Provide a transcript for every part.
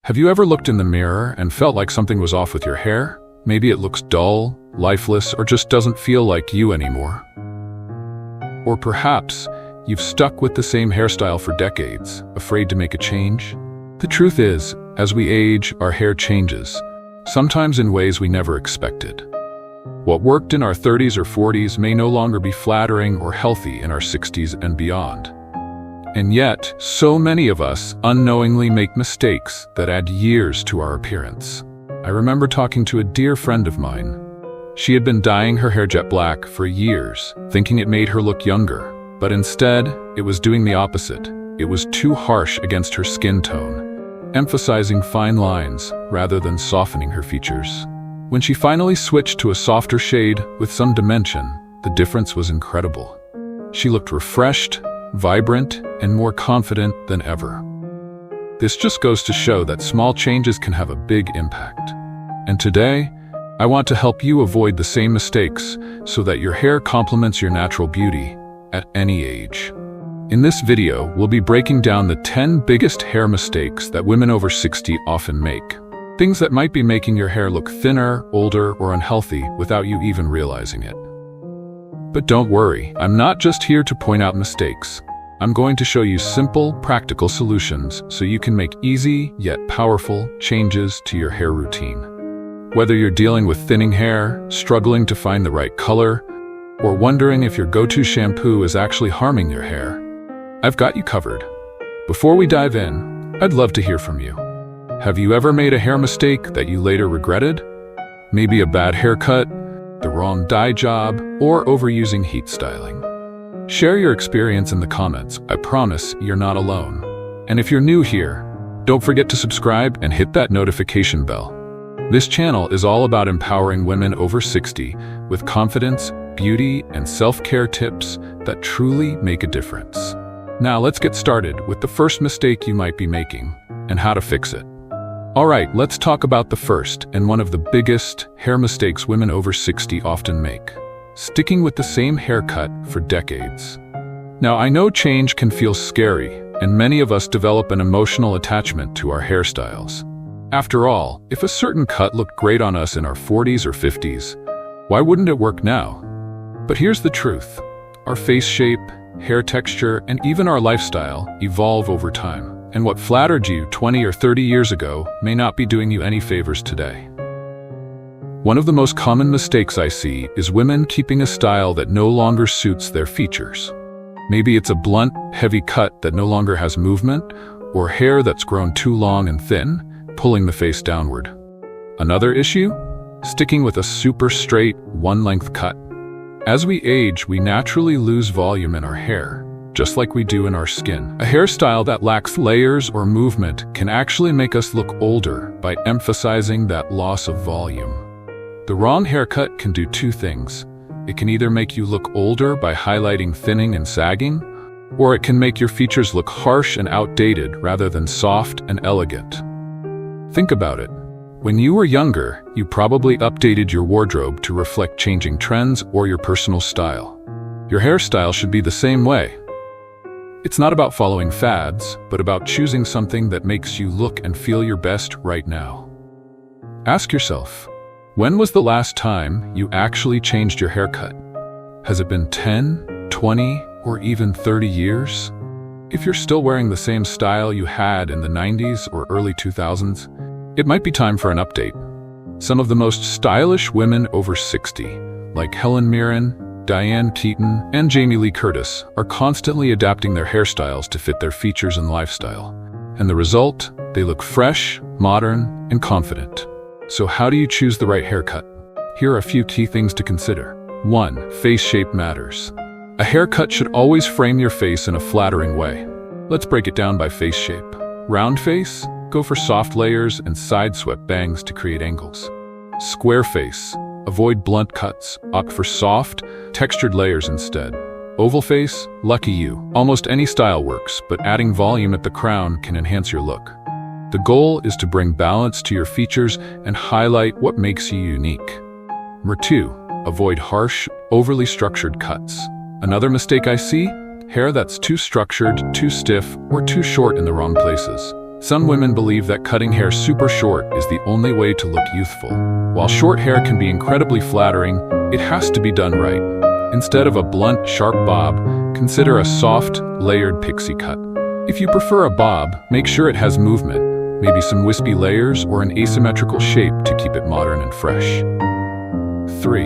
Have you ever looked in the mirror and felt like something was off with your hair? Maybe it looks dull, lifeless, or just doesn't feel like you anymore. Or perhaps you've stuck with the same hairstyle for decades, afraid to make a change. The truth is, as we age, our hair changes, sometimes in ways we never expected. What worked in our 30s or 40s may no longer be flattering or healthy in our 60s and beyond. And yet, so many of us unknowingly make mistakes that add years to our appearance. I remember talking to a dear friend of mine. She had been dyeing her hair jet black for years, thinking it made her look younger. But instead, it was doing the opposite. It was too harsh against her skin tone, emphasizing fine lines rather than softening her features. When she finally switched to a softer shade with some dimension, the difference was incredible. She looked refreshed, vibrant, and more confident than ever. This just goes to show that small changes can have a big impact. And today, I want to help you avoid the same mistakes so that your hair complements your natural beauty at any age. In this video, we'll be breaking down the 10 biggest hair mistakes that women over 60 often make. Things that might be making your hair look thinner, older, or unhealthy without you even realizing it. But don't worry, I'm not just here to point out mistakes. I'm going to show you simple, practical solutions so you can make easy, yet powerful changes to your hair routine. Whether you're dealing with thinning hair, struggling to find the right color, or wondering if your go-to shampoo is actually harming your hair, I've got you covered. Before we dive in, I'd love to hear from you. Have you ever made a hair mistake that you later regretted? Maybe a bad haircut, the wrong dye job, or overusing heat styling. Share your experience in the comments. I promise you're not alone. And if you're new here, don't forget to subscribe and hit that notification bell. This channel is all about empowering women over 60 with confidence, beauty, and self-care tips that truly make a difference. Now let's get started with the first mistake you might be making and how to fix it. All right, let's talk about the first and one of the biggest hair mistakes women over 60 often make: sticking with the same haircut for decades. Now, I know change can feel scary, and many of us develop an emotional attachment to our hairstyles. After all, if a certain cut looked great on us in our 40s or 50s, why wouldn't it work now? But here's the truth. Our face shape, hair texture, and even our lifestyle evolve over time. And what flattered you 20 or 30 years ago may not be doing you any favors today. One of the most common mistakes I see is women keeping a style that no longer suits their features. Maybe it's a blunt, heavy cut that no longer has movement, or hair that's grown too long and thin, pulling the face downward. Another issue? Sticking with a super straight, one-length cut. As we age, we naturally lose volume in our hair, just like we do in our skin. A hairstyle that lacks layers or movement can actually make us look older by emphasizing that loss of volume. The wrong haircut can do two things. It can either make you look older by highlighting thinning and sagging, or it can make your features look harsh and outdated rather than soft and elegant. Think about it. When you were younger, you probably updated your wardrobe to reflect changing trends or your personal style. Your hairstyle should be the same way. It's not about following fads, but about choosing something that makes you look and feel your best right now. Ask yourself, when was the last time you actually changed your haircut? Has it been 10, 20, or even 30 years? If you're still wearing the same style you had in the 90s or early 2000s, it might be time for an update. Some of the most stylish women over 60, like Helen Mirren, Diane Keaton, and Jamie Lee Curtis, are constantly adapting their hairstyles to fit their features and lifestyle. And the result? They look fresh, modern, and confident. So how do you choose the right haircut? Here are a few key things to consider. 1. Face shape matters. A haircut should always frame your face in a flattering way. Let's break it down by face shape. Round face? Go for soft layers and side-swept bangs to create angles. Square face? Avoid blunt cuts, opt for soft, textured layers instead. Oval face? Lucky you. Almost any style works, but adding volume at the crown can enhance your look. The goal is to bring balance to your features and highlight what makes you unique. Number 2, avoid harsh, overly structured cuts. Another mistake I see? Hair that's too structured, too stiff, or too short in the wrong places. Some women believe that cutting hair super short is the only way to look youthful. While short hair can be incredibly flattering, it has to be done right. Instead of a blunt, sharp bob, consider a soft, layered pixie cut. If you prefer a bob, make sure it has movement, maybe some wispy layers or an asymmetrical shape to keep it modern and fresh. 3.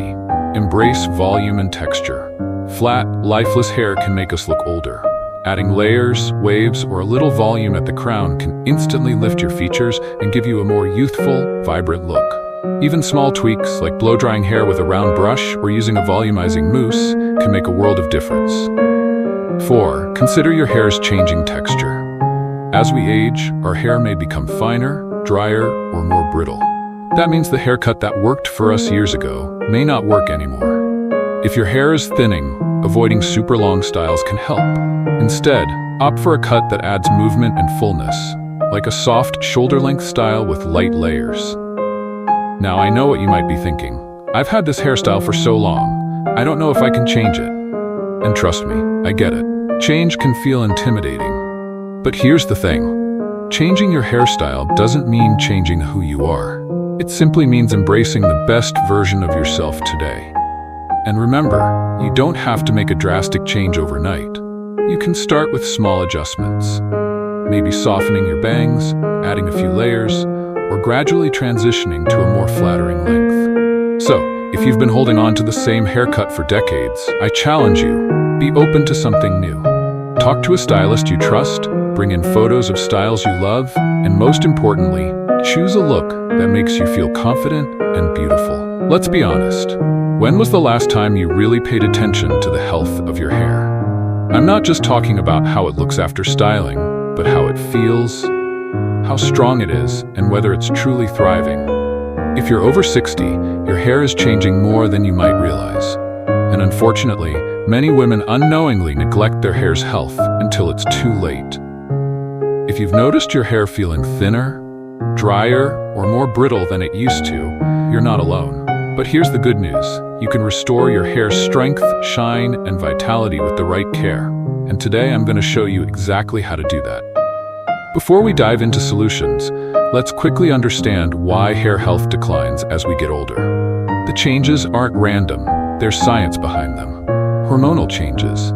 Embrace volume and texture. Flat, lifeless hair can make us look older. Adding layers, waves, or a little volume at the crown can instantly lift your features and give you a more youthful, vibrant look. Even small tweaks, like blow-drying hair with a round brush or using a volumizing mousse, can make a world of difference. 4. Consider your hair's changing texture. As we age, our hair may become finer, drier, or more brittle. That means the haircut that worked for us years ago may not work anymore. If your hair is thinning, avoiding super long styles can help. Instead, opt for a cut that adds movement and fullness, like a soft, shoulder-length style with light layers. Now I know what you might be thinking. I've had this hairstyle for so long, I don't know if I can change it. And trust me, I get it. Change can feel intimidating. But here's the thing. Changing your hairstyle doesn't mean changing who you are. It simply means embracing the best version of yourself today. And remember, you don't have to make a drastic change overnight. You can start with small adjustments. Maybe softening your bangs, adding a few layers, or gradually transitioning to a more flattering length. So, if you've been holding on to the same haircut for decades, I challenge you, be open to something new. Talk to a stylist you trust, bring in photos of styles you love, and most importantly, choose a look that makes you feel confident and beautiful. Let's be honest. When was the last time you really paid attention to the health of your hair? I'm not just talking about how it looks after styling, but how it feels, how strong it is, and whether it's truly thriving. If you're over 60, your hair is changing more than you might realize. And unfortunately, many women unknowingly neglect their hair's health until it's too late. If you've noticed your hair feeling thinner, drier, or more brittle than it used to, you're not alone. But here's the good news. You can restore your hair's strength, shine, and vitality with the right care. And today I'm going to show you exactly how to do that. Before we dive into solutions, let's quickly understand why hair health declines as we get older. The changes aren't random, there's science behind them. Hormonal changes.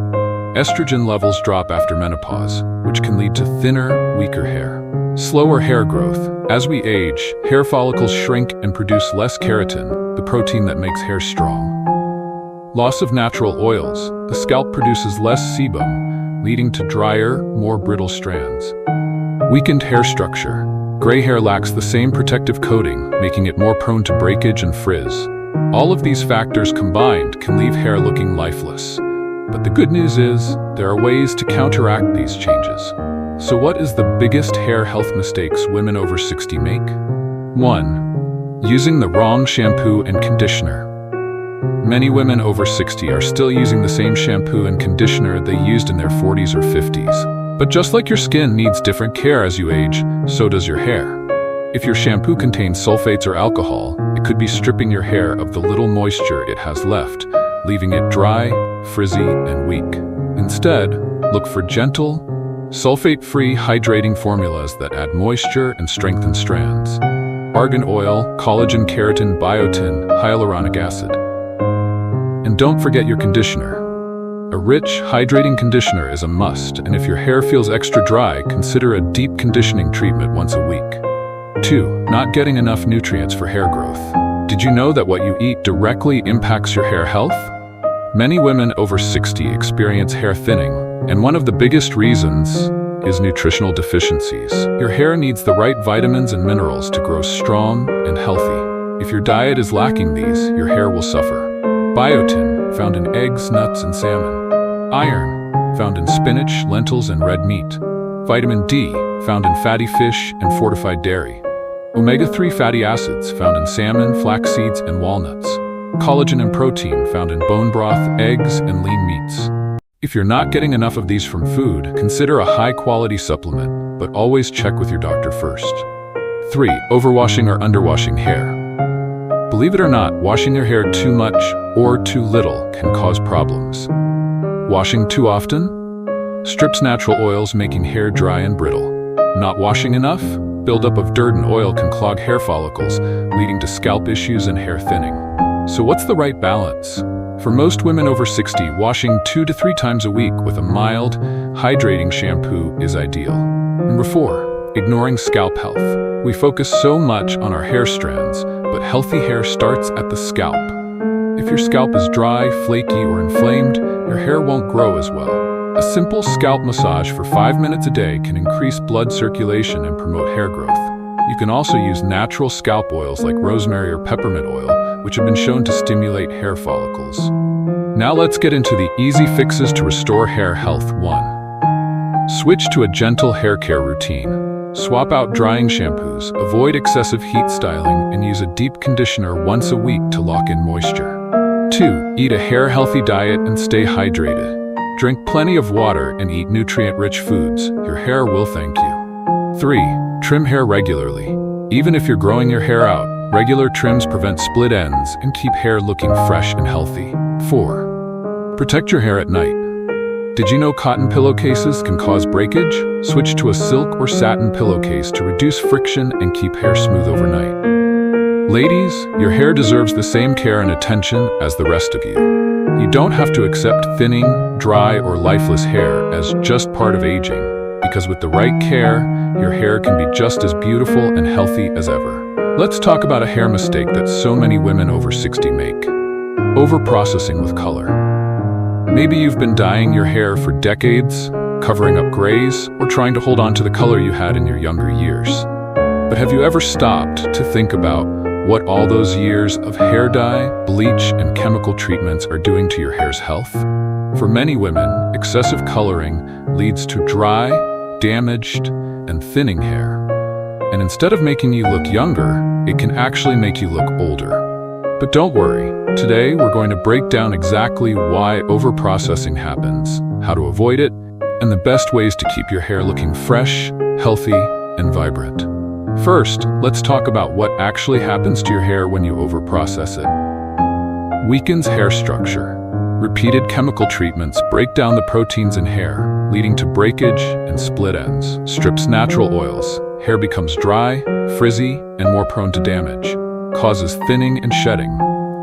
Estrogen levels drop after menopause, which can lead to thinner, weaker hair. Slower hair growth. As we age, hair follicles shrink and produce less keratin, the protein that makes hair strong. Loss of natural oils. The scalp produces less sebum, leading to drier, more brittle strands. Weakened hair structure. Gray hair lacks the same protective coating, making it more prone to breakage and frizz. All of these factors combined can leave hair looking lifeless. But the good news is, there are ways to counteract these changes. So what is the biggest hair health mistakes women over 60 make? 1. Using the wrong shampoo and conditioner. Many women over 60 are still using the same shampoo and conditioner they used in their 40s or 50s. But just like your skin needs different care as you age, so does your hair. If your shampoo contains sulfates or alcohol, it could be stripping your hair of the little moisture it has left, leaving it dry, frizzy, and weak. Instead, look for gentle, sulfate-free hydrating formulas that add moisture and strengthen strands. Argan oil, collagen, keratin, biotin, hyaluronic acid. And don't forget your conditioner. A rich, hydrating conditioner is a must, and if your hair feels extra dry, consider a deep conditioning treatment once a week. 2. Not getting enough nutrients for hair growth. Did you know that what you eat directly impacts your hair health? Many women over 60 experience hair thinning, and one of the biggest reasons is nutritional deficiencies. Your hair needs the right vitamins and minerals to grow strong and healthy. If your diet is lacking these, your hair will suffer. Biotin, found in eggs, nuts, and salmon. Iron, found in spinach, lentils, and red meat. Vitamin D, found in fatty fish and fortified dairy. Omega-3 fatty acids, found in salmon, flax seeds, and walnuts. Collagen and protein, found in bone broth, eggs, and lean meats. If you're not getting enough of these from food, consider a high-quality supplement, but always check with your doctor first. 3. Overwashing or underwashing hair. Believe it or not, washing your hair too much or too little can cause problems. Washing too often strips natural oils, making hair dry and brittle. Not washing enough? Buildup of dirt and oil can clog hair follicles, leading to scalp issues and hair thinning. So what's the right balance? For most women over 60, washing 2 to 3 times a week with a mild, hydrating shampoo is ideal. Number 4, ignoring scalp health. We focus so much on our hair strands, but healthy hair starts at the scalp. If your scalp is dry, flaky, or inflamed, your hair won't grow as well. A simple scalp massage for 5 minutes a day can increase blood circulation and promote hair growth. You can also use natural scalp oils like rosemary or peppermint oil, which have been shown to stimulate hair follicles. Now let's get into the easy fixes to restore hair health. 1. Switch to a gentle hair care routine. Swap out drying shampoos, avoid excessive heat styling, and use a deep conditioner once a week to lock in moisture. 2. Eat a hair-healthy diet and stay hydrated. Drink plenty of water and eat nutrient-rich foods. Your hair will thank you. 3. Trim hair regularly. Even if you're growing your hair out, regular trims prevent split ends and keep hair looking fresh and healthy. 4. Protect your hair at night. Did you know cotton pillowcases can cause breakage? Switch to a silk or satin pillowcase to reduce friction and keep hair smooth overnight. Ladies, your hair deserves the same care and attention as the rest of you. You don't have to accept thinning, dry, or lifeless hair as just part of aging, because with the right care, your hair can be just as beautiful and healthy as ever. Let's talk about a hair mistake that so many women over 60 make: overprocessing with color. Maybe you've been dyeing your hair for decades, covering up grays, or trying to hold on to the color you had in your younger years. But have you ever stopped to think about what all those years of hair dye, bleach, and chemical treatments are doing to your hair's health? For many women, excessive coloring leads to dry, damaged, and thinning hair. And instead of making you look younger, it can actually make you look older. But don't worry, today we're going to break down exactly why overprocessing happens, how to avoid it, and the best ways to keep your hair looking fresh, healthy, and vibrant. First, let's talk about what actually happens to your hair when you overprocess it. Weakens hair structure. Repeated chemical treatments break down the proteins in hair, leading to breakage and split ends. Strips natural oils. Hair becomes dry, frizzy, and more prone to damage. Causes thinning and shedding.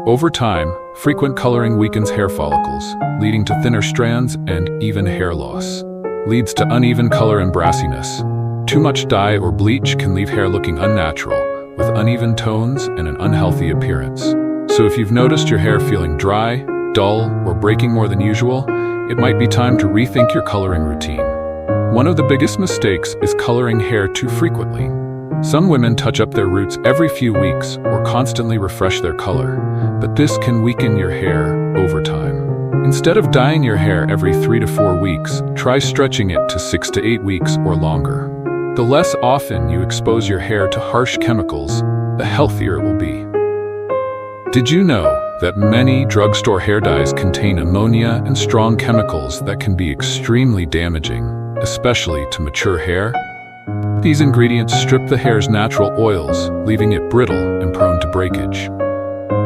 Over time, frequent coloring weakens hair follicles, leading to thinner strands and even hair loss. Leads to uneven color and brassiness. Too much dye or bleach can leave hair looking unnatural, with uneven tones and an unhealthy appearance. So if you've noticed your hair feeling dry, dull, or breaking more than usual, it might be time to rethink your coloring routine. One of the biggest mistakes is coloring hair too frequently. Some women touch up their roots every few weeks or constantly refresh their color, but this can weaken your hair over time. Instead of dyeing your hair every 3 to 4 weeks, try stretching it to 6 to 8 weeks or longer. The less often you expose your hair to harsh chemicals, the healthier it will be. Did you know that many drugstore hair dyes contain ammonia and strong chemicals that can be extremely damaging, especially to mature hair? These ingredients strip the hair's natural oils, leaving it brittle and prone to breakage.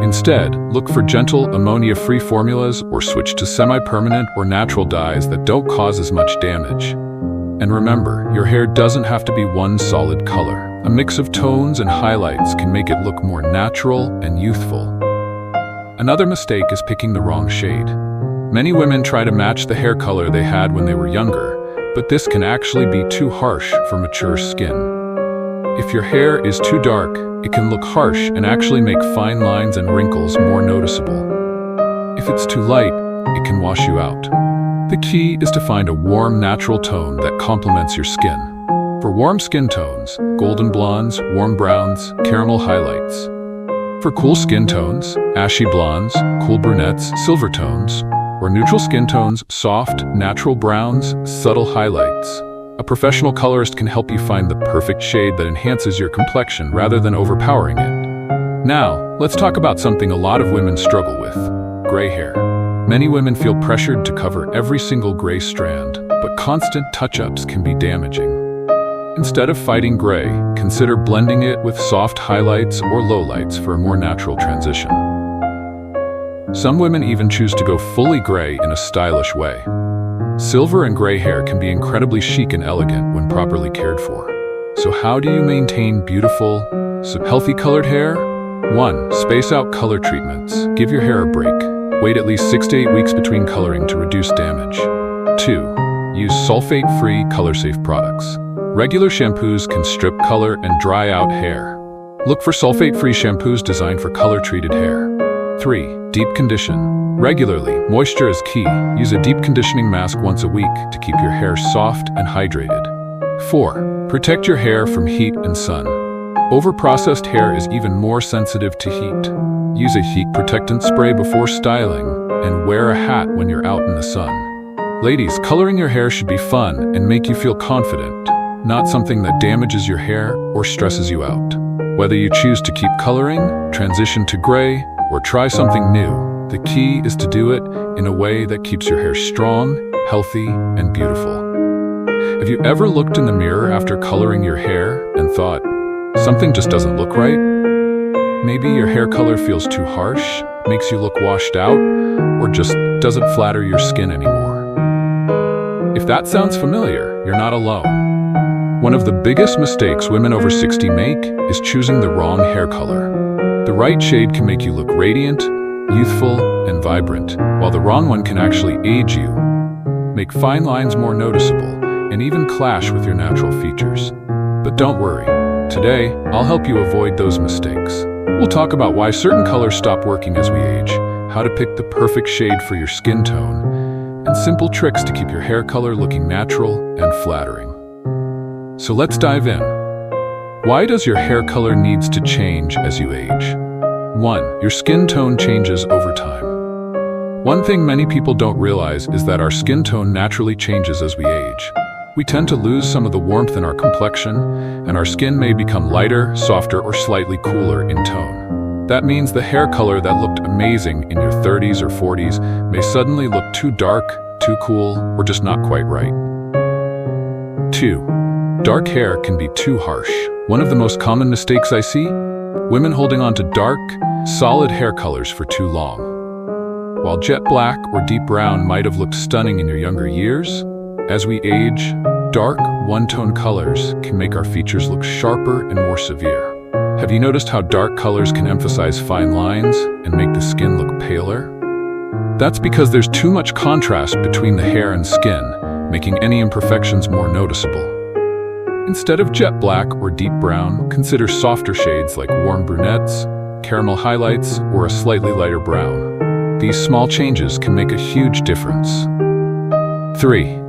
Instead, look for gentle, ammonia-free formulas or switch to semi-permanent or natural dyes that don't cause as much damage. And remember, your hair doesn't have to be one solid color. A mix of tones and highlights can make it look more natural and youthful. Another mistake is picking the wrong shade. Many women try to match the hair color they had when they were younger, but this can actually be too harsh for mature skin. If your hair is too dark, it can look harsh and actually make fine lines and wrinkles more noticeable. If it's too light, it can wash you out. The key is to find a warm, natural tone that complements your skin. For warm skin tones, golden blondes, warm browns, caramel highlights. For cool skin tones, ashy blondes, cool brunettes, silver tones. Or neutral skin tones, soft, natural browns, subtle highlights. A professional colorist can help you find the perfect shade that enhances your complexion rather than overpowering it. Now, let's talk about something a lot of women struggle with: gray hair. Many women feel pressured to cover every single gray strand, but constant touch-ups can be damaging. Instead of fighting gray, consider blending it with soft highlights or lowlights for a more natural transition. Some women even choose to go fully gray in a stylish way. Silver and gray hair can be incredibly chic and elegant when properly cared for. So how do you maintain beautiful, healthy colored hair? 1. Space out color treatments. Give your hair a break. Wait at least 6 to 8 weeks between coloring to reduce damage. 2. Use sulfate-free, color-safe products. Regular shampoos can strip color and dry out hair. Look for sulfate-free shampoos designed for color-treated hair. 3. Deep condition. Regularly, moisture is key. Use a deep conditioning mask once a week to keep your hair soft and hydrated. 4. Protect your hair from heat and sun. Over-processed hair is even more sensitive to heat. Use a heat protectant spray before styling and wear a hat when you're out in the sun. Ladies, coloring your hair should be fun and make you feel confident, not something that damages your hair or stresses you out. Whether you choose to keep coloring, transition to gray, or try something new, the key is to do it in a way that keeps your hair strong, healthy, and beautiful. Have you ever looked in the mirror after coloring your hair and thought, something just doesn't look right? Maybe your hair color feels too harsh, makes you look washed out, or just doesn't flatter your skin anymore. If that sounds familiar, you're not alone. One of the biggest mistakes women over 60 make is choosing the wrong hair color. The right shade can make you look radiant, youthful, and vibrant, while the wrong one can actually age you, make fine lines more noticeable, and even clash with your natural features. But don't worry. Today, I'll help you avoid those mistakes. We'll talk about why certain colors stop working as we age, how to pick the perfect shade for your skin tone, and simple tricks to keep your hair color looking natural and flattering. So let's dive in. Why does your hair color needs to change as you age? 1. Your skin tone changes over time. One thing many people don't realize is that our skin tone naturally changes as we age. We tend to lose some of the warmth in our complexion, and our skin may become lighter, softer, or slightly cooler in tone. That means the hair color that looked amazing in your 30s or 40s may suddenly look too dark, too cool, or just not quite right. 2. Dark hair can be too harsh. One of the most common mistakes I see? Women holding on to dark, solid hair colors for too long. While jet black or deep brown might have looked stunning in your younger years, as we age, dark, one-tone colors can make our features look sharper and more severe. Have you noticed how dark colors can emphasize fine lines and make the skin look paler? That's because there's too much contrast between the hair and skin, making any imperfections more noticeable. Instead of jet black or deep brown, consider softer shades like warm brunettes, caramel highlights, or a slightly lighter brown. These small changes can make a huge difference. 3.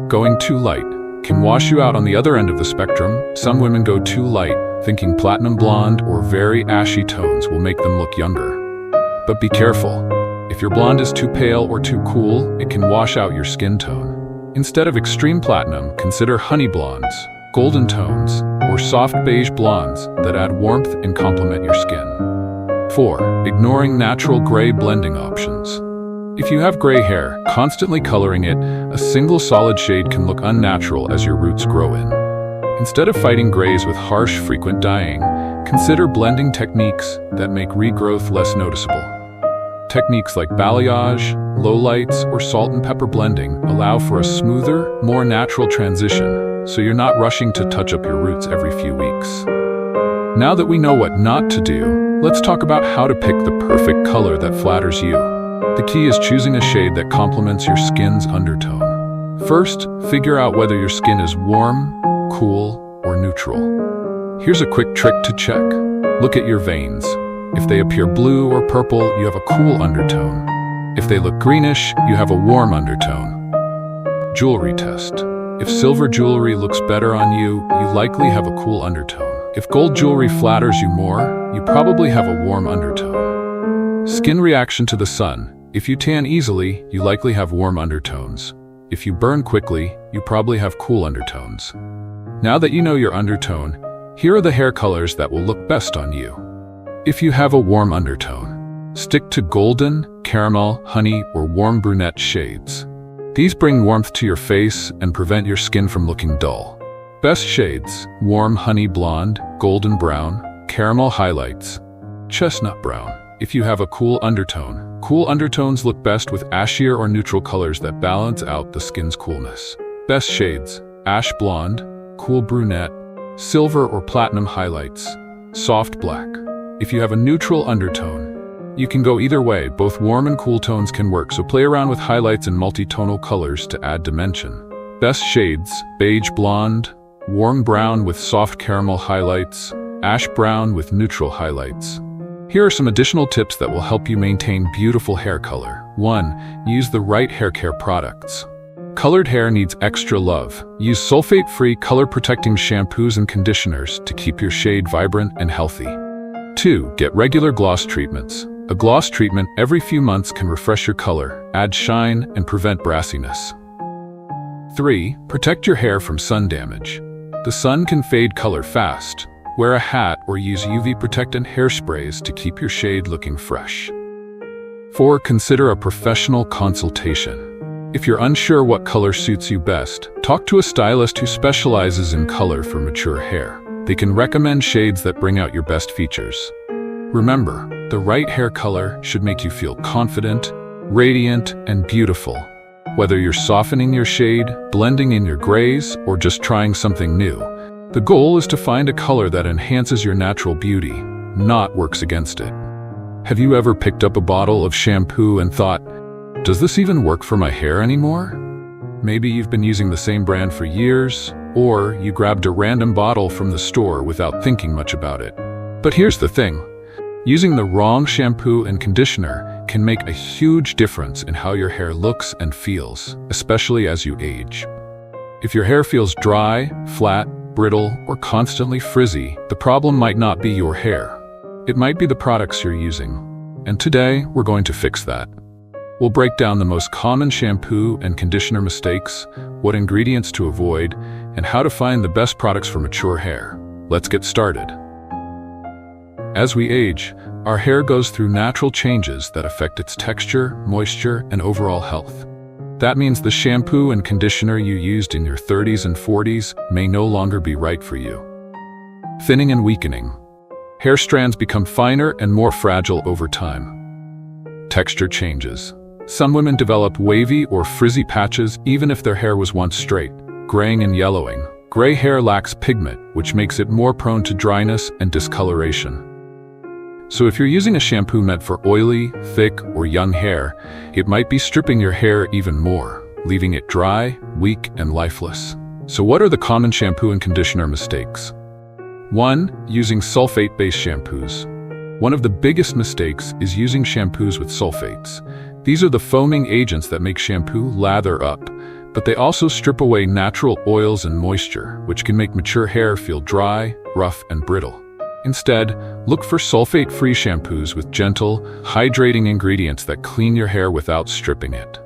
Going too light can wash you out on the other end of the spectrum. Some women go too light, thinking platinum blonde or very ashy tones will make them look younger. But be careful. If your blonde is too pale or too cool, it can wash out your skin tone. Instead of extreme platinum, consider honey blondes, golden tones, or soft beige blondes that add warmth and complement your skin. 4. Ignoring natural gray blending options. If you have gray hair, constantly coloring it, a single solid shade can look unnatural as your roots grow in. Instead of fighting grays with harsh, frequent dyeing, consider blending techniques that make regrowth less noticeable. Techniques like balayage, lowlights, or salt and pepper blending allow for a smoother, more natural transition, so you're not rushing to touch up your roots every few weeks. Now that we know what not to do, let's talk about how to pick the perfect color that flatters you. The key is choosing a shade that complements your skin's undertone. First, figure out whether your skin is warm, cool, or neutral. Here's a quick trick to check. Look at your veins. If they appear blue or purple, you have a cool undertone. If they look greenish, you have a warm undertone. Jewelry test. If silver jewelry looks better on you, you likely have a cool undertone. If gold jewelry flatters you more, you probably have a warm undertone. Skin reaction to the sun. If you tan easily, you likely have warm undertones. If you burn quickly, you probably have cool undertones. Now that you know your undertone, here are the hair colors that will look best on you. If you have a warm undertone, stick to golden, caramel, honey, or warm brunette shades. These bring warmth to your face and prevent your skin from looking dull. Best shades: warm honey blonde, golden brown, caramel highlights, chestnut brown. If you have a cool undertones look best with ashier or neutral colors that balance out the skin's coolness. Best shades: ash blonde, cool brunette, silver or platinum highlights, soft black. If you have a neutral undertone, you can go either way. Both warm and cool tones can work, so play around with highlights and multi-tonal colors to add dimension. Best shades: beige blonde, warm brown with soft caramel highlights, ash brown with neutral highlights. Here are some additional tips that will help you maintain beautiful hair color. 1. Use the right hair care products. Colored hair needs extra love. Use sulfate-free, color-protecting shampoos and conditioners to keep your shade vibrant and healthy. 2. Get regular gloss treatments. A gloss treatment every few months can refresh your color, add shine, and prevent brassiness. 3. Protect your hair from sun damage. The sun can fade color fast. Wear a hat or use UV protectant hairsprays to keep your shade looking fresh. 4. Consider a professional consultation. If you're unsure what color suits you best, talk to a stylist who specializes in color for mature hair. They can recommend shades that bring out your best features. Remember, the right hair color should make you feel confident, radiant, and beautiful. Whether you're softening your shade, blending in your grays, or just trying something new, the goal is to find a color that enhances your natural beauty, not works against it. Have you ever picked up a bottle of shampoo and thought, "Does this even work for my hair anymore?" Maybe you've been using the same brand for years, or you grabbed a random bottle from the store without thinking much about it. But here's the thing. Using the wrong shampoo and conditioner can make a huge difference in how your hair looks and feels, especially as you age. If your hair feels dry, flat, brittle, or constantly frizzy, the problem might not be your hair. It might be the products you're using. And today, we're going to fix that. We'll break down the most common shampoo and conditioner mistakes, what ingredients to avoid, and how to find the best products for mature hair. Let's get started. As we age, our hair goes through natural changes that affect its texture, moisture, and overall health. That means the shampoo and conditioner you used in your 30s and 40s may no longer be right for you. Thinning and weakening. Hair strands become finer and more fragile over time. Texture changes. Some women develop wavy or frizzy patches even if their hair was once straight. Graying and yellowing. Gray hair lacks pigment, which makes it more prone to dryness and discoloration. So if you're using a shampoo meant for oily, thick, or young hair, it might be stripping your hair even more, leaving it dry, weak, and lifeless. So what are the common shampoo and conditioner mistakes? 1. Using sulfate-based shampoos. One of the biggest mistakes is using shampoos with sulfates. These are the foaming agents that make shampoo lather up, but they also strip away natural oils and moisture, which can make mature hair feel dry, rough, and brittle. Instead, look for sulfate-free shampoos with gentle, hydrating ingredients that clean your hair without stripping it.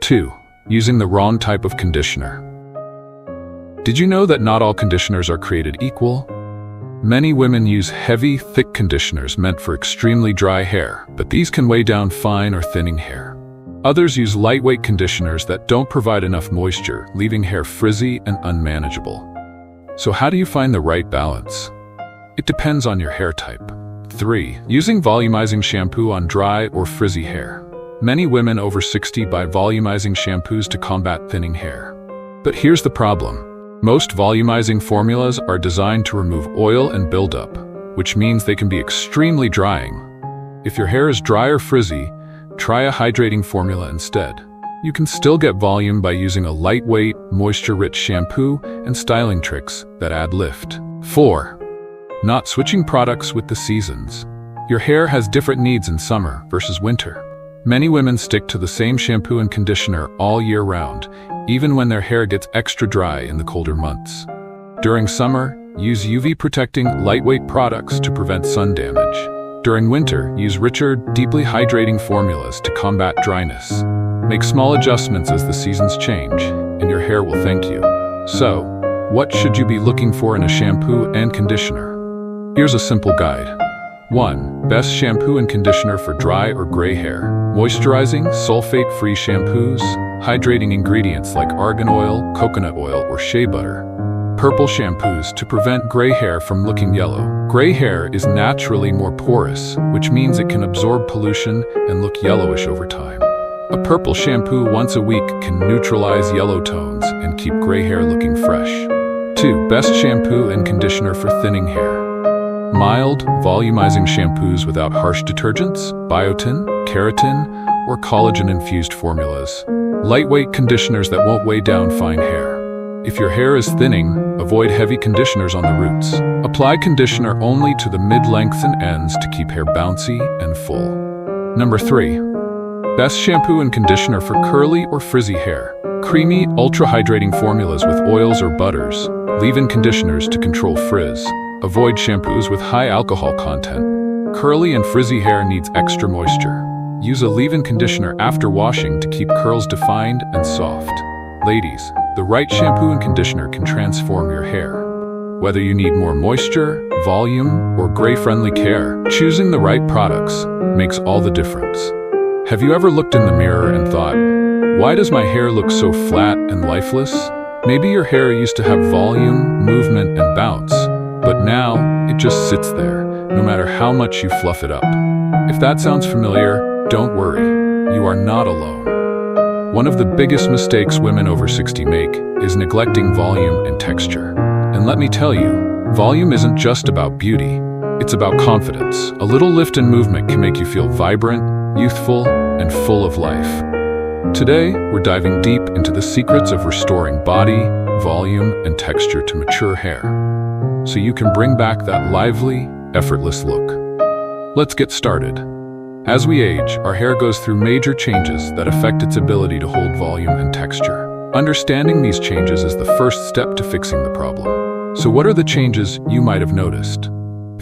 2. Using the wrong type of conditioner. Did you know that not all conditioners are created equal? Many women use heavy, thick conditioners meant for extremely dry hair, but these can weigh down fine or thinning hair. Others use lightweight conditioners that don't provide enough moisture, leaving hair frizzy and unmanageable. So how do you find the right balance? It depends on your hair type. 3. Using volumizing shampoo on dry or frizzy hair. Many women over 60 buy volumizing shampoos to combat thinning hair. But here's the problem. Most volumizing formulas are designed to remove oil and buildup, which means they can be extremely drying. If your hair is dry or frizzy, try a hydrating formula instead. You can still get volume by using a lightweight, moisture-rich shampoo and styling tricks that add lift. 4. Not switching products with the seasons. Your hair has different needs in summer versus winter. Many women stick to the same shampoo and conditioner all year round, even when their hair gets extra dry in the colder months. During summer, use UV-protecting, lightweight products to prevent sun damage. During winter, use richer, deeply hydrating formulas to combat dryness. Make small adjustments as the seasons change, and your hair will thank you. So, what should you be looking for in a shampoo and conditioner? Here's a simple guide. 1. Best shampoo and conditioner for dry or gray hair. Moisturizing, sulfate-free shampoos. Hydrating ingredients like argan oil, coconut oil, or shea butter. Purple shampoos to prevent gray hair from looking yellow. Gray hair is naturally more porous, which means it can absorb pollution and look yellowish over time. A purple shampoo once a week can neutralize yellow tones and keep gray hair looking fresh. 2. Best shampoo and conditioner for thinning hair. Mild, volumizing shampoos without harsh detergents, biotin, keratin, or collagen-infused formulas. Lightweight conditioners that won't weigh down fine hair. If your hair is thinning, avoid heavy conditioners on the roots. Apply conditioner only to the mid-lengths and ends to keep hair bouncy and full. Number 3. Best shampoo and conditioner for curly or frizzy hair. Creamy, ultra-hydrating formulas with oils or butters. Leave-in conditioners to control frizz. Avoid shampoos with high alcohol content. Curly and frizzy hair needs extra moisture. Use a leave-in conditioner after washing to keep curls defined and soft. Ladies, the right shampoo and conditioner can transform your hair. Whether you need more moisture, volume, or gray-friendly care, choosing the right products makes all the difference. Have you ever looked in the mirror and thought, why does my hair look so flat and lifeless? Maybe your hair used to have volume, movement, and bounce, but now it just sits there, no matter how much you fluff it up. If that sounds familiar, don't worry, you are not alone. One of the biggest mistakes women over 60 make is neglecting volume and texture. And let me tell you, volume isn't just about beauty, it's about confidence. A little lift and movement can make you feel vibrant, youthful, and full of life. Today, we're diving deep into the secrets of restoring body, volume, and texture to mature hair, so you can bring back that lively, effortless look. Let's get started. As we age, our hair goes through major changes that affect its ability to hold volume and texture. Understanding these changes is the first step to fixing the problem. So what are the changes you might have noticed?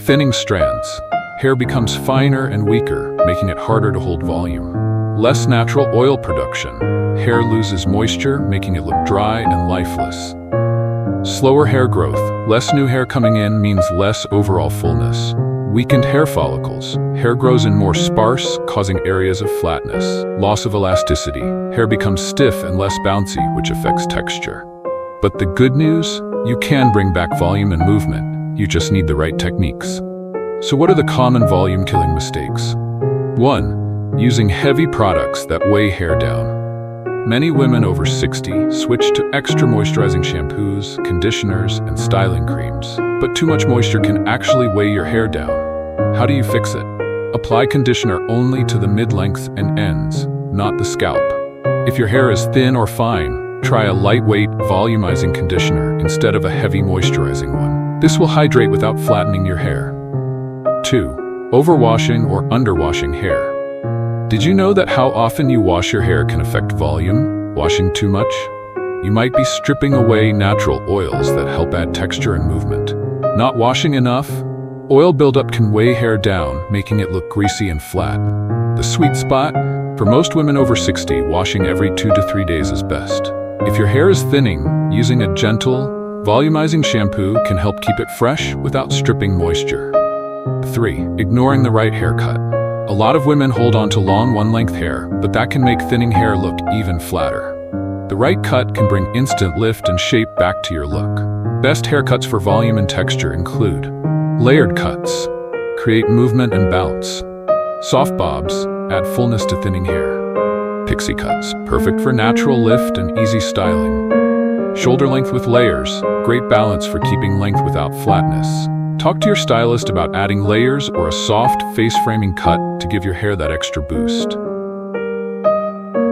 Thinning strands. Hair becomes finer and weaker, making it harder to hold volume. Less natural oil production. Hair loses moisture, making it look dry and lifeless. Slower hair growth. Less new hair coming in means less overall fullness. Weakened hair follicles. Hair grows in more sparse, causing areas of flatness. Loss of elasticity. Hair becomes stiff and less bouncy, which affects texture. But the good news? You can bring back volume and movement. You just need the right techniques. So what are the common volume-killing mistakes? 1. Using heavy products that weigh hair down. Many women over 60 switch to extra moisturizing shampoos, conditioners, and styling creams. But too much moisture can actually weigh your hair down. How do you fix it? Apply conditioner only to the mid-lengths and ends, not the scalp. If your hair is thin or fine, try a lightweight, volumizing conditioner instead of a heavy moisturizing one. This will hydrate without flattening your hair. 2. Overwashing or underwashing hair. Did you know that how often you wash your hair can affect volume? Washing too much? You might be stripping away natural oils that help add texture and movement. Not washing enough? Oil buildup can weigh hair down, making it look greasy and flat. The sweet spot? For most women over 60, washing every 2 to 3 days is best. If your hair is thinning, using a gentle, volumizing shampoo can help keep it fresh without stripping moisture. 3. Ignoring the right haircut. A lot of women hold on to long one-length hair, but that can make thinning hair look even flatter. The right cut can bring instant lift and shape back to your look. Best haircuts for volume and texture include layered cuts, create movement and bounce. Soft bobs, add fullness to thinning hair. Pixie cuts, perfect for natural lift and easy styling. Shoulder length with layers, great balance for keeping length without flatness. Talk to your stylist about adding layers or a soft, face-framing cut to give your hair that extra boost.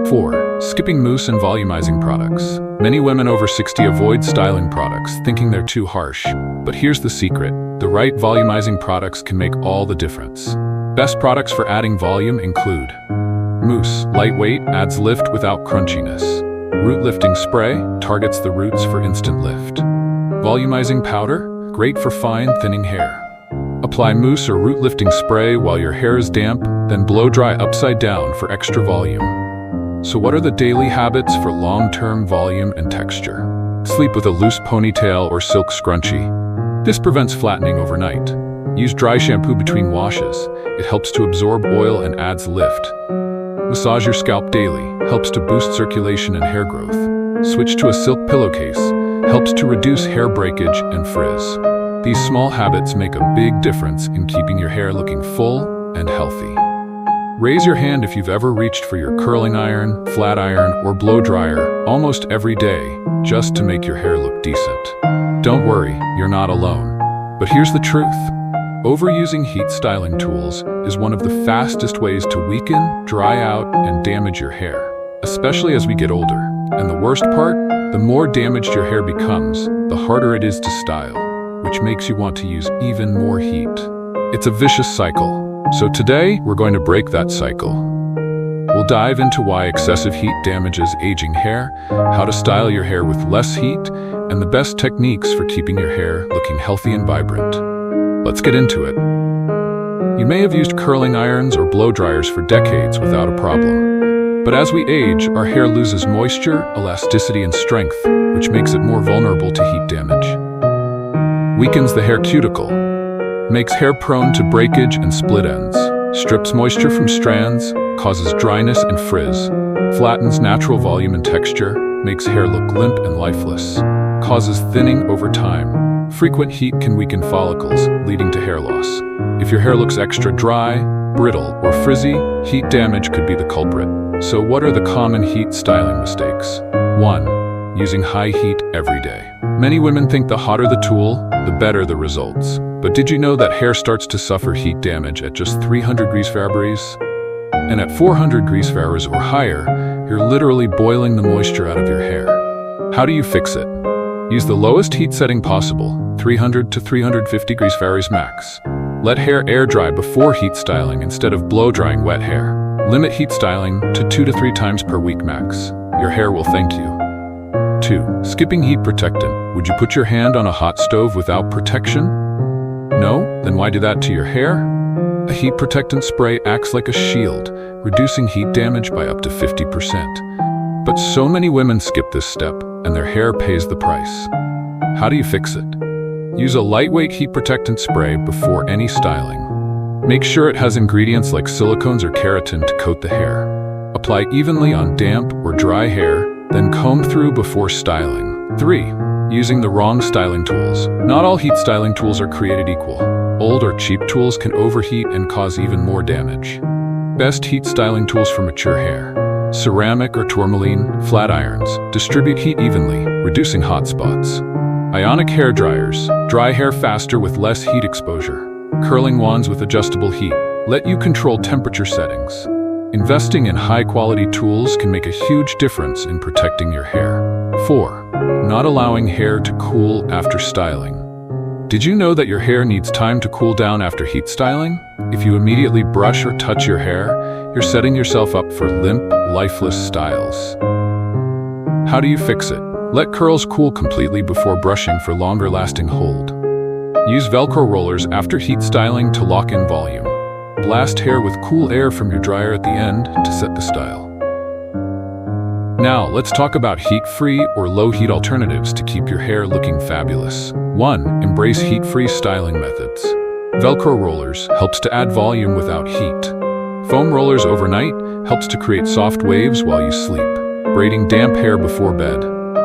4. Skipping mousse and volumizing products. Many women over 60 avoid styling products, thinking they're too harsh. But here's the secret. The right volumizing products can make all the difference. Best products for adding volume include mousse, lightweight, adds lift without crunchiness. Root lifting spray, targets the roots for instant lift. Volumizing powder, great for fine, thinning hair. Apply mousse or root lifting spray while your hair is damp, then blow dry upside down for extra volume. So what are the daily habits for long-term volume and texture? Sleep with a loose ponytail or silk scrunchie. This prevents flattening overnight. Use dry shampoo between washes. It helps to absorb oil and adds lift. Massage your scalp daily. Helps to boost circulation and hair growth. Switch to a silk pillowcase. Helps to reduce hair breakage and frizz. These small habits make a big difference in keeping your hair looking full and healthy. Raise your hand if you've ever reached for your curling iron, flat iron, or blow dryer almost every day just to make your hair look decent. Don't worry, you're not alone. But here's the truth. Overusing heat styling tools is one of the fastest ways to weaken, dry out, and damage your hair, especially as we get older. And the worst part? The more damaged your hair becomes, the harder it is to style, which makes you want to use even more heat. It's a vicious cycle. So today, we're going to break that cycle. We'll dive into why excessive heat damages aging hair, how to style your hair with less heat, and the best techniques for keeping your hair looking healthy and vibrant. Let's get into it. You may have used curling irons or blow dryers for decades without a problem. But as we age, our hair loses moisture, elasticity, and strength, which makes it more vulnerable to heat damage. Weakens the hair cuticle, makes hair prone to breakage and split ends, strips moisture from strands, causes dryness and frizz, flattens natural volume and texture, makes hair look limp and lifeless, causes thinning over time. Frequent heat can weaken follicles, leading to hair loss. If your hair looks extra dry, brittle, or frizzy, heat damage could be the culprit. So what are the common heat styling mistakes? 1. Using high heat every day. Many women think the hotter the tool, the better the results. But did you know that hair starts to suffer heat damage at just 300 degrees Fahrenheit? And at 400 degrees Fahrenheit or higher, you're literally boiling the moisture out of your hair. How do you fix it? Use the lowest heat setting possible, 300 to 350 degrees Fahrenheit max. Let hair air dry before heat styling instead of blow drying wet hair. Limit heat styling to 2 to 3 times per week max. Your hair will thank you. 2. Skipping heat protectant. Would you put your hand on a hot stove without protection? No? Then why do that to your hair? A heat protectant spray acts like a shield, reducing heat damage by up to 50%. But so many women skip this step, and their hair pays the price. How do you fix it? Use a lightweight heat protectant spray before any styling. Make sure it has ingredients like silicones or keratin to coat the hair. Apply evenly on damp or dry hair, then comb through before styling. 3. Using the wrong styling tools. Not all heat styling tools are created equal. Old or cheap tools can overheat and cause even more damage. Best heat styling tools for mature hair. Ceramic or tourmaline, flat irons, distribute heat evenly, reducing hot spots. Ionic hair dryers, dry hair faster with less heat exposure. Curling wands with adjustable heat, let you control temperature settings. Investing in high-quality tools can make a huge difference in protecting your hair. 4. Not allowing hair to cool after styling. Did you know that your hair needs time to cool down after heat styling? If you immediately brush or touch your hair, you're setting yourself up for limp, lifeless styles. How do you fix it? Let curls cool completely before brushing for longer-lasting hold. Use Velcro rollers after heat styling to lock in volume. Blast hair with cool air from your dryer at the end to set the style. Now, let's talk about heat-free or low-heat alternatives to keep your hair looking fabulous. 1. Embrace heat-free styling methods. Velcro rollers helps to add volume without heat. Foam rollers overnight helps to create soft waves while you sleep. Braiding damp hair before bed.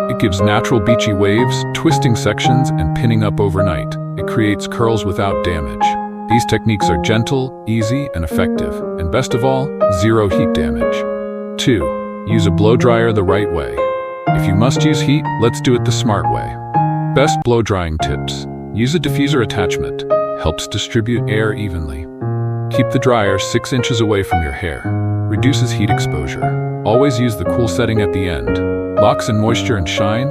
It gives natural beachy waves, twisting sections, and pinning up overnight. It creates curls without damage. These techniques are gentle, easy, and effective, and best of all, zero heat damage. 2. Use a blow dryer the right way. If you must use heat, let's do it the smart way. Best blow drying tips. Use a diffuser attachment. Helps distribute air evenly. Keep the dryer 6 inches away from your hair. Reduces heat exposure. Always use the cool setting at the end. Locks in moisture and shine.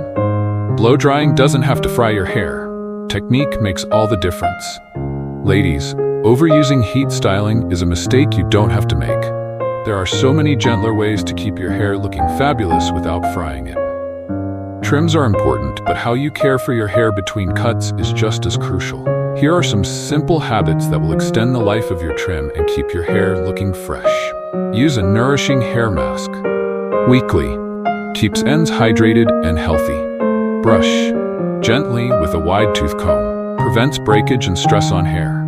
Blow drying doesn't have to fry your hair. Technique makes all the difference. Ladies, overusing heat styling is a mistake you don't have to make. There are so many gentler ways to keep your hair looking fabulous without frying it. Trims are important, but how you care for your hair between cuts is just as crucial. Here are some simple habits that will extend the life of your trim and keep your hair looking fresh. Use a nourishing hair mask. Weekly. Keeps ends hydrated and healthy. Brush gently with a wide tooth comb. Prevents breakage and stress on hair.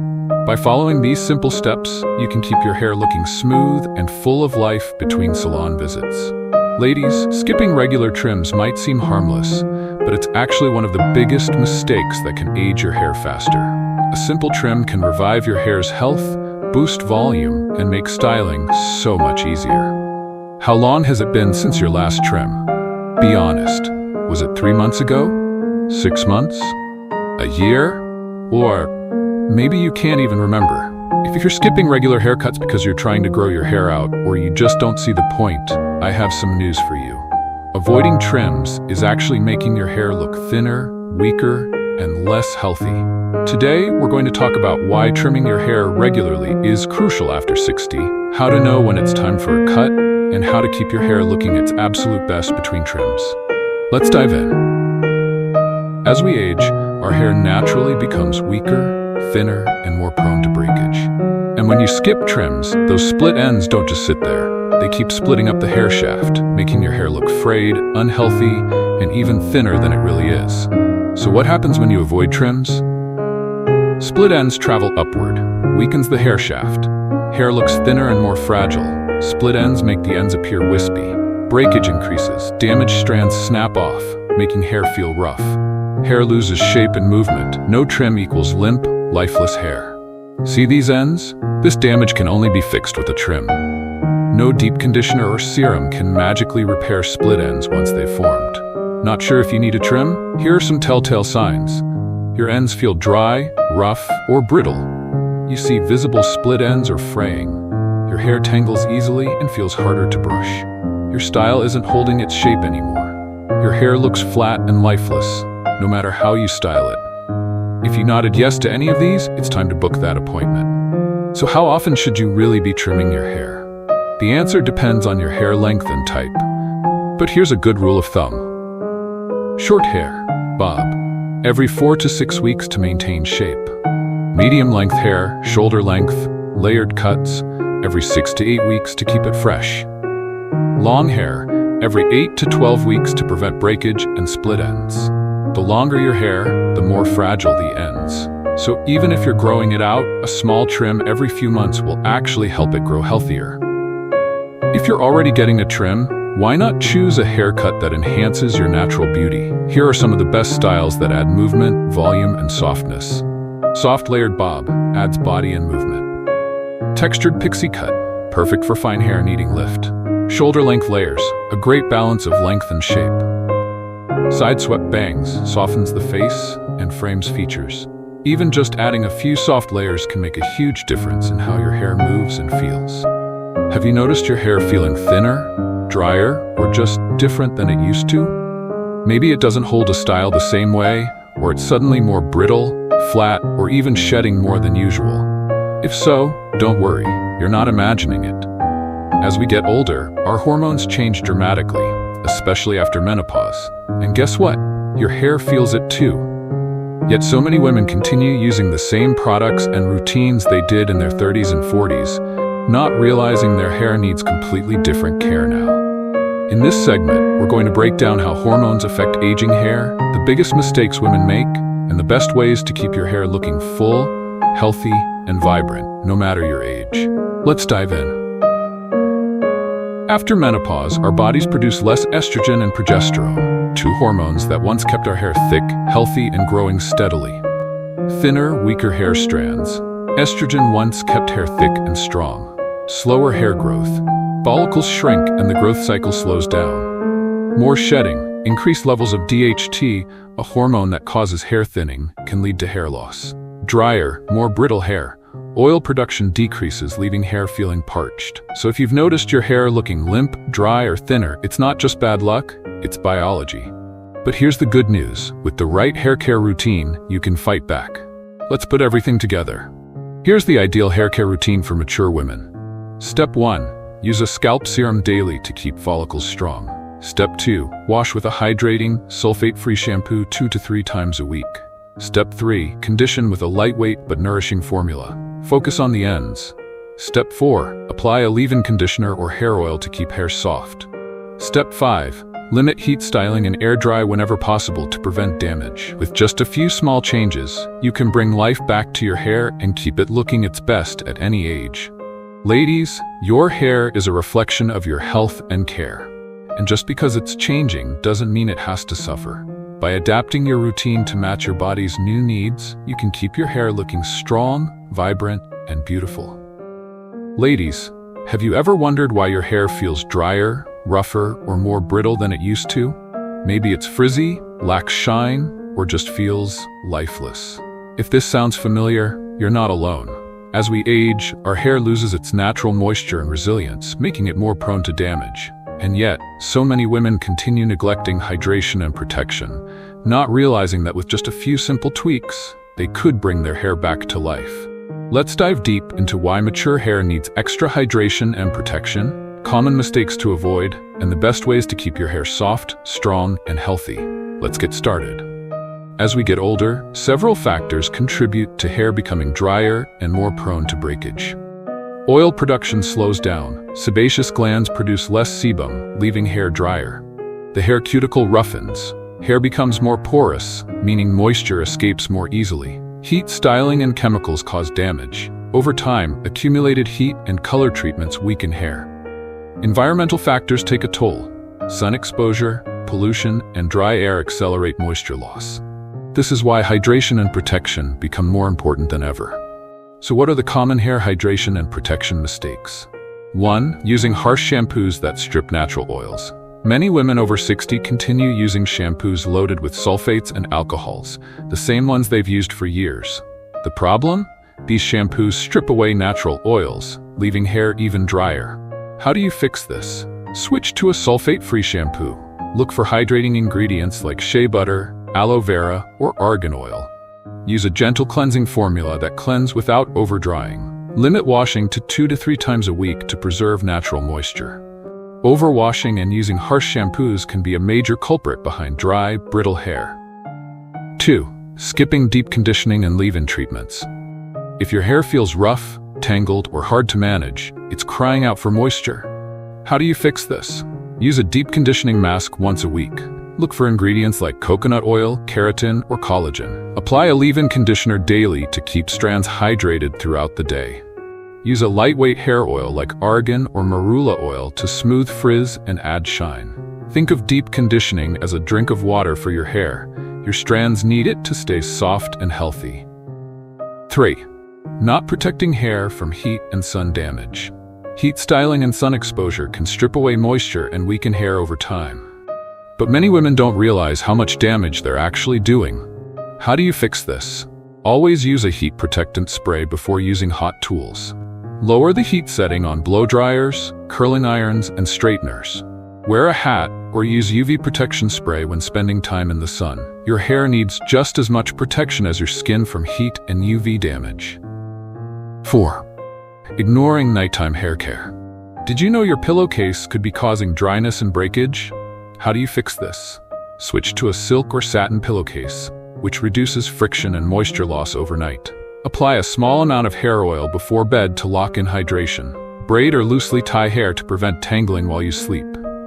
By following these simple steps, you can keep your hair looking smooth and full of life between salon visits. Ladies, skipping regular trims might seem harmless, but it's actually one of the biggest mistakes that can age your hair faster. A simple trim can revive your hair's health, boost volume, and make styling so much easier. How long has it been since your last trim? Be honest. Was it 3 months ago? 6 months? A year? Or maybe you can't even remember. If you're skipping regular haircuts because you're trying to grow your hair out, or you just don't see the point, I have some news for you. Avoiding trims is actually making your hair look thinner, weaker, and less healthy. Today, we're going to talk about why trimming your hair regularly is crucial after 60, how to know when it's time for a cut, and how to keep your hair looking its absolute best between trims. Let's dive in. As we age, our hair naturally becomes weaker, thinner, and more prone to breakage. And when you skip trims, those split ends don't just sit there. They keep splitting up the hair shaft, making your hair look frayed, unhealthy, and even thinner than it really is. So what happens when you avoid trims? Split ends travel upward, weakens the hair shaft. Hair looks thinner and more fragile. Split ends make the ends appear wispy. Breakage increases, damaged strands snap off, making hair feel rough. Hair loses shape and movement. No trim equals limp, lifeless hair. See these ends? This damage can only be fixed with a trim. No deep conditioner or serum can magically repair split ends once they've formed. Not sure if you need a trim? Here are some telltale signs. Your ends feel dry, rough, or brittle. You see visible split ends or fraying. Your hair tangles easily and feels harder to brush. Your style isn't holding its shape anymore. Your hair looks flat and lifeless, no matter how you style it. If you nodded yes to any of these, it's time to book that appointment. So how often should you really be trimming your hair? The answer depends on your hair length and type. But here's a good rule of thumb. Short hair, bob, every 4 to 6 weeks to maintain shape. Medium length hair, shoulder length, layered cuts, every 6 to 8 weeks to keep it fresh. Long hair, every 8 to 12 weeks to prevent breakage and split ends. The longer your hair, the more fragile the ends. So even if you're growing it out, a small trim every few months will actually help it grow healthier. If you're already getting a trim, why not choose a haircut that enhances your natural beauty? Here are some of the best styles that add movement, volume, and softness. Soft layered bob adds body and movement. Textured pixie cut, perfect for fine hair needing lift. Shoulder length layers, a great balance of length and shape. Side swept bangs softens the face and frames features. Even just adding a few soft layers can make a huge difference in how your hair moves and feels. Have you noticed your hair feeling thinner, drier, or just different than it used to? Maybe it doesn't hold a style the same way, or it's suddenly more brittle, flat, or even shedding more than usual. If so, don't worry, you're not imagining it. As we get older, our hormones change dramatically, especially after menopause. And guess what? Your hair feels it too. Yet so many women continue using the same products and routines they did in their 30s and 40s, not realizing their hair needs completely different care now. In this segment, we're going to break down how hormones affect aging hair, the biggest mistakes women make, and the best ways to keep your hair looking full, healthy, and vibrant, no matter your age. Let's dive in. After menopause, our bodies produce less estrogen and progesterone, two hormones that once kept our hair thick, healthy, and growing steadily. Thinner, weaker hair strands. Estrogen once kept hair thick and strong. Slower hair growth. Follicles shrink and the growth cycle slows down. More shedding. Increased levels of DHT, a hormone that causes hair thinning, can lead to hair loss. Drier, more brittle hair. Oil production decreases, leaving hair feeling parched. So if you've noticed your hair looking limp, dry, or thinner, it's not just bad luck, it's biology. But here's the good news. With the right hair care routine, you can fight back. Let's put everything together. Here's the ideal hair care routine for mature women. Step 1. Use a scalp serum daily to keep follicles strong. Step 2. Wash with a hydrating, sulfate-free shampoo 2 to 3 times a week. Step 3. Condition with a lightweight but nourishing formula. Focus on the ends. Step 4. Apply a leave-in conditioner or hair oil to keep hair soft. Step 5. Limit heat styling and air dry whenever possible to prevent damage. With just a few small changes, you can bring life back to your hair and keep it looking its best at any age. Ladies, your hair is a reflection of your health and care. And just because it's changing doesn't mean it has to suffer. By adapting your routine to match your body's new needs, you can keep your hair looking strong, vibrant, and beautiful. Ladies, have you ever wondered why your hair feels drier, rougher, or more brittle than it used to? Maybe it's frizzy, lacks shine, or just feels lifeless. If this sounds familiar, you're not alone. As we age, our hair loses its natural moisture and resilience, making it more prone to damage. And yet, so many women continue neglecting hydration and protection, not realizing that with just a few simple tweaks, they could bring their hair back to life. Let's dive deep into why mature hair needs extra hydration and protection, common mistakes to avoid, and the best ways to keep your hair soft, strong, and healthy. Let's get started. As we get older, several factors contribute to hair becoming drier and more prone to breakage. Oil production slows down. Sebaceous glands produce less sebum, leaving hair drier. The hair cuticle roughens. Hair becomes more porous, meaning moisture escapes more easily. Heat, styling, and chemicals cause damage. Over time, accumulated heat and color treatments weaken hair. Environmental factors take a toll. Sun exposure, pollution, and dry air accelerate moisture loss. This is why hydration and protection become more important than ever. So what are the common hair hydration and protection mistakes? 1. Using harsh shampoos that strip natural oils. Many women over 60 continue using shampoos loaded with sulfates and alcohols, the same ones they've used for years. The problem? These shampoos strip away natural oils, leaving hair even drier. How do you fix this? Switch to a sulfate-free shampoo. Look for hydrating ingredients like shea butter, aloe vera, or argan oil. Use a gentle cleansing formula that cleanses without over-drying. Limit washing to 2 to 3 times a week to preserve natural moisture. Overwashing and using harsh shampoos can be a major culprit behind dry, brittle hair. 2. Skipping deep conditioning and leave-in treatments. If your hair feels rough, tangled, or hard to manage, it's crying out for moisture. How do you fix this? Use a deep conditioning mask once a week. Look for ingredients like coconut oil, keratin, or collagen. Apply a leave-in conditioner daily to keep strands hydrated throughout the day. Use a lightweight hair oil like argan or marula oil to smooth frizz and add shine. Think of deep conditioning as a drink of water for your hair. Your strands need it to stay soft and healthy. 3. Not protecting hair from heat and sun damage. Heat styling and sun exposure can strip away moisture and weaken hair over time. But many women don't realize how much damage they're actually doing. How do you fix this? Always use a heat protectant spray before using hot tools. Lower the heat setting on blow dryers, curling irons, and straighteners. Wear a hat or use UV protection spray when spending time in the sun. Your hair needs just as much protection as your skin from heat and UV damage. 4. Ignoring nighttime hair care. Did you know your pillowcase could be causing dryness and breakage? How do you fix this? Switch to a silk or satin pillowcase, which reduces friction and moisture loss overnight. Apply a small amount of hair oil before bed to lock in hydration. Braid or loosely tie hair to prevent tangling while you sleep.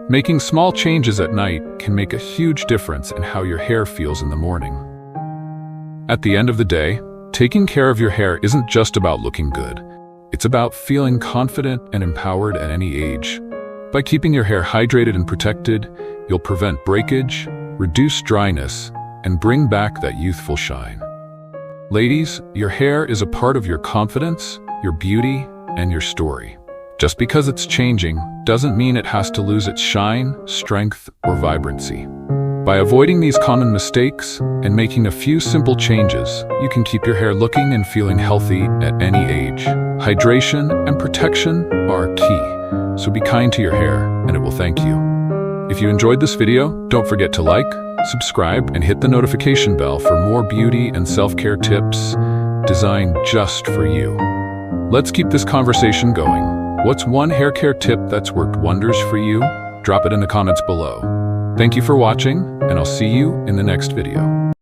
Making small changes at night can make a huge difference in how your hair feels in the morning. At the end of the day, taking care of your hair isn't just about looking good. It's about feeling confident and empowered at any age. By keeping your hair hydrated and protected, you'll prevent breakage, reduce dryness, and bring back that youthful shine. Ladies, your hair is a part of your confidence, your beauty, and your story. Just because it's changing doesn't mean it has to lose its shine, strength, or vibrancy. By avoiding these common mistakes and making a few simple changes, you can keep your hair looking and feeling healthy at any age. Hydration and protection are key, so be kind to your hair and it will thank you. If you enjoyed this video, don't forget to like, subscribe, and hit the notification bell for more beauty and self-care tips designed just for you. Let's keep this conversation going. What's one hair care tip that's worked wonders for you? Drop it in the comments below. Thank you for watching, and I'll see you in the next video.